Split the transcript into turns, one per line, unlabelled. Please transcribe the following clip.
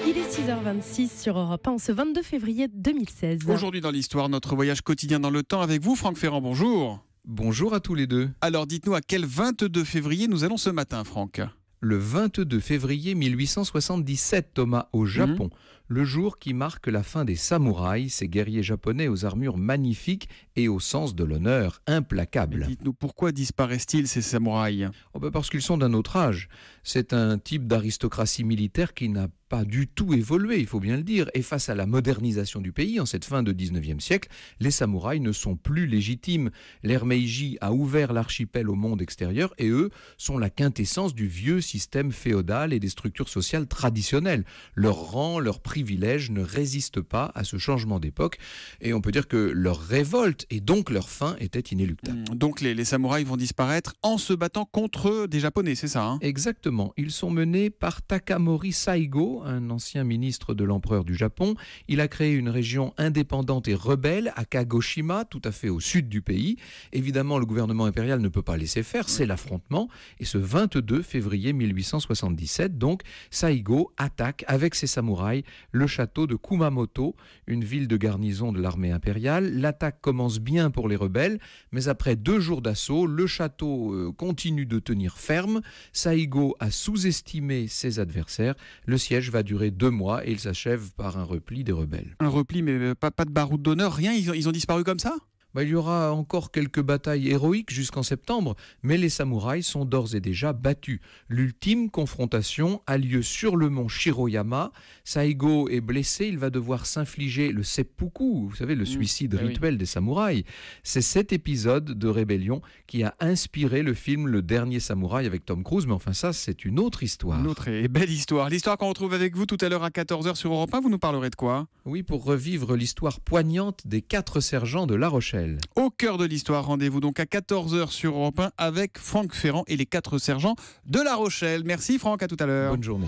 Il est 6h26 sur Europe 1 en ce 22 février 2016.
Aujourd'hui dans l'histoire, notre voyage quotidien dans le temps avec vous, Franck Ferrand, bonjour.
Bonjour à tous les deux.
Alors dites-nous à quel 22 février nous allons ce matin, Franck?
Le 22 février 1877, Thomas, au Japon, le jour qui marque la fin des samouraïs, ces guerriers japonais aux armures magnifiques et au sens de l'honneur implacable.
Dites-nous, pourquoi disparaissent-ils ces samouraïs?
Parce qu'ils sont d'un autre âge. C'est un type d'aristocratie militaire qui n'a pas du tout évolué, il faut bien le dire. Et face à la modernisation du pays, en cette fin de 19e siècle, les samouraïs ne sont plus légitimes. L'ère Meiji a ouvert l'archipel au monde extérieur et eux sont la quintessence du vieux système féodal et des structures sociales traditionnelles. Leur rang, leurs privilèges ne résistent pas à ce changement d'époque et on peut dire que leur révolte et donc leur fin était inéluctable.
Donc les samouraïs vont disparaître en se battant contre des Japonais, c'est ça hein?
Exactement. Ils sont menés par Takamori Saigo, un ancien ministre de l'empereur du Japon. Il a créé une région indépendante et rebelle à Kagoshima, tout à fait au sud du pays. Évidemment, le gouvernement impérial ne peut pas laisser faire, c'est l'affrontement. Et ce 22 février 1877, donc, Saigo attaque avec ses samouraïs le château de Kumamoto, une ville de garnison de l'armée impériale. L'attaque commence bien pour les rebelles, mais après 2 jours d'assaut, le château continue de tenir ferme. Saigo a sous-estimé ses adversaires. Le siège va durer 2 mois et il s'achève par un repli des rebelles.
Un repli, mais pas de baroud d'honneur, rien, ils ont disparu comme ça?
Il y aura encore quelques batailles héroïques jusqu'en septembre, mais les samouraïs sont d'ores et déjà battus. L'ultime confrontation a lieu sur le mont Shiroyama. Saigo est blessé, il va devoir s'infliger le seppuku, vous savez, le suicide rituel des samouraïs. C'est cet épisode de rébellion qui a inspiré le film Le Dernier Samouraï avec Tom Cruise, mais enfin ça, c'est une autre histoire.
Une autre et belle histoire. L'histoire qu'on retrouve avec vous tout à l'heure à 14h sur Europe 1, vous nous parlerez de quoi?
Oui, pour revivre l'histoire poignante des 4 sergents de La Rochelle.
Au cœur de l'histoire, rendez-vous donc à 14h sur Europe 1 avec Franck Ferrand et les 4 sergents de La Rochelle. Merci Franck, à tout à l'heure.
Bonne journée.